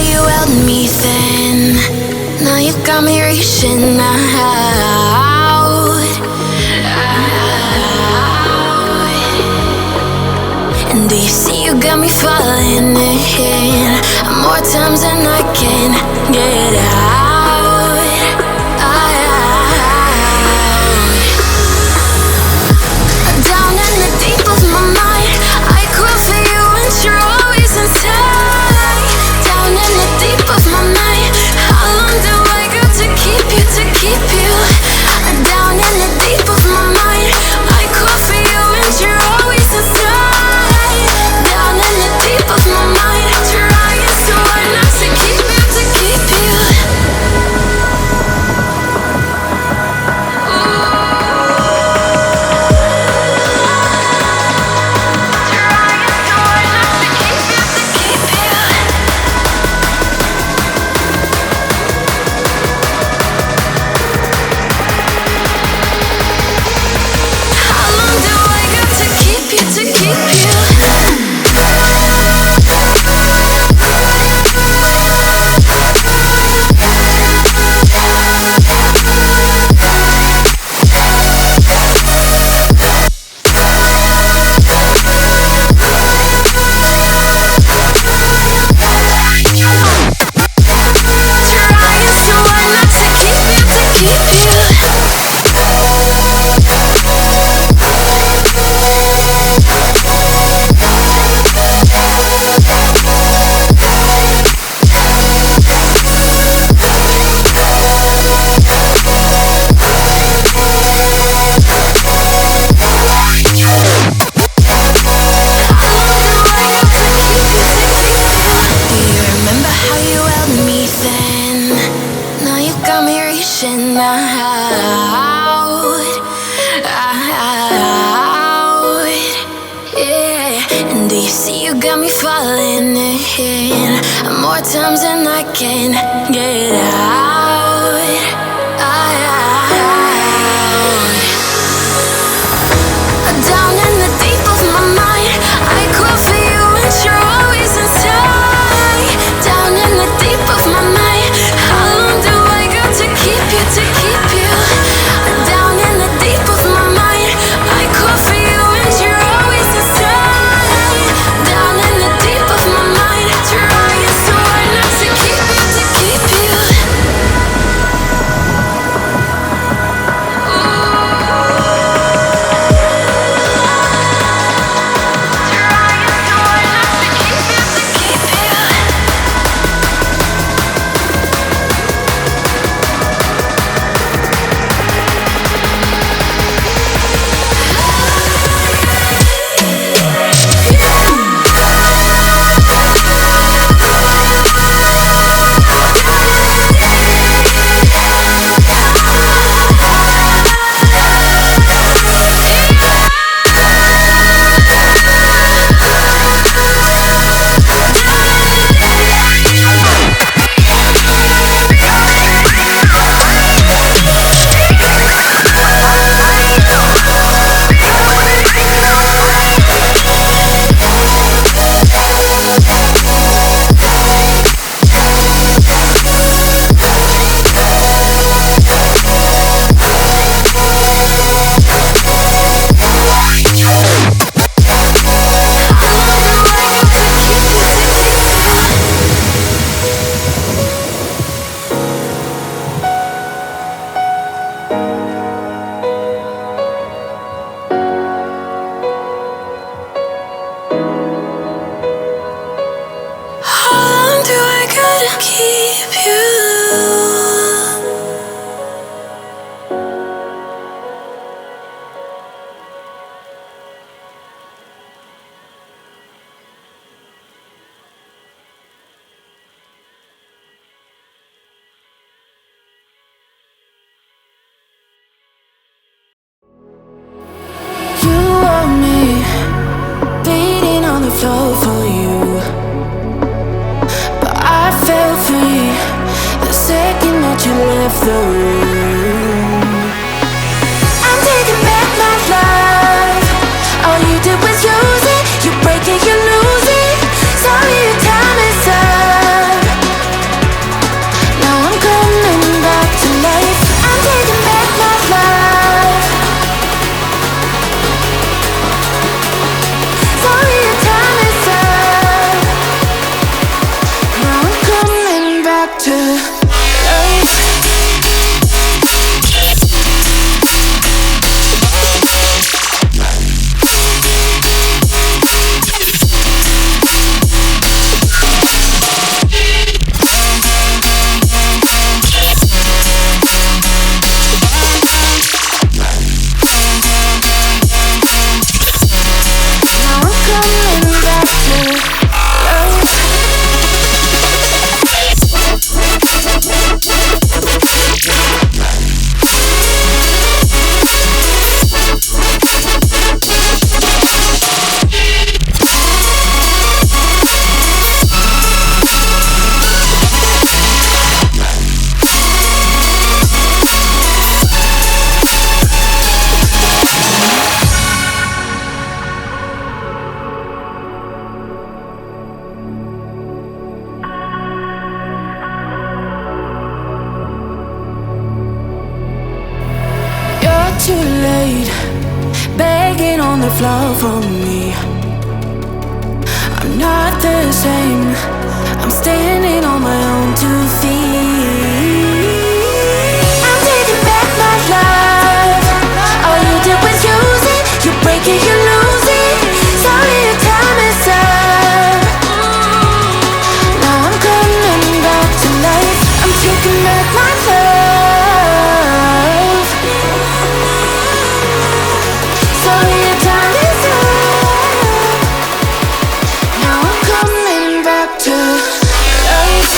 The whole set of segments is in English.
you held me thin. Now you got me reaching out. And do you see you got me falling in more times than I can get out. Down in the deep of my mind, I crawl for you and you're always inside. Down in the deep of my mind, how long do I got to keep you, to keep you? Down in the deep of my mind, I crawl for you and you're always inside. Down in the deep of my mind, trying so hard not to keep you, to keep you. More times than I can get out. Down in the deep of my mind, I crawl for you and you're always inside. Down in the deep of my mind, how long do I got to keep you, to keep you? Down in the deep of my mind, I crawl for you and you're always inside. Down in the deep of my mind, trying so hard not to keep you, to keep you. Keep you. You want me bleeding on the floor for you, but I felt free the second that you left the room. I'm taking back my life. All you did was use it. You break it, you lose it. Sorry, your time is up. of love from me. I'm not the same. I'm standing on my own 2 feet. I'm taking back my love. All you did was use it. You break it, you lose it. Sorry, your time is up. Now I'm coming back to life. I'm taking back my love. Sorry, your time is up. Now I'm coming back to life.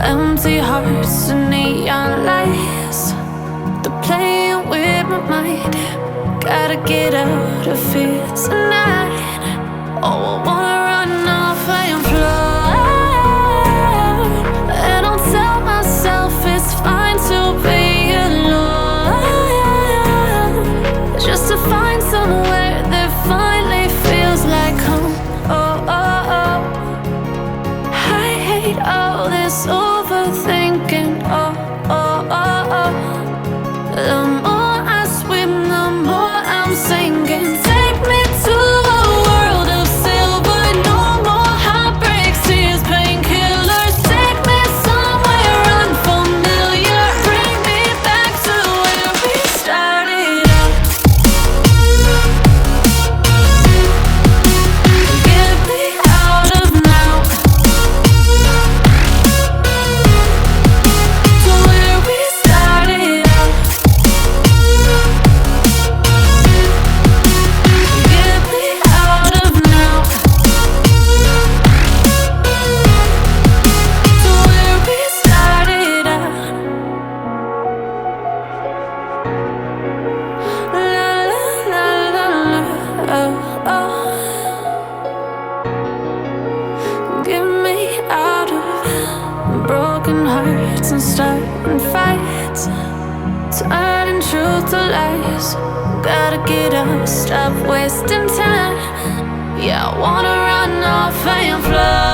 Empty hearts and neon lights, they're playing with my mind. Gotta get out of here tonight. Oh, I wanna run off and fly. And I'll tell myself it's fine to be alone, just to find somewhere that finally feels like home. Oh, oh, oh. I hate all this overthinking. Oh, oh, oh, oh. The more I swim, the more I'm sinking. Take me to a world of silver. No more heartbreaks, tears, painkillers. Take me somewhere unfamiliar. Bring me back to where we started out. Get me out of now. To where we started out. Get me out of now. To where we started out. La la la la la. Oh, oh. Get me out of broken hearts and starting fights, turning truth to lies. Gotta get up, stop wasting time. Yeah, I wanna run off and fly.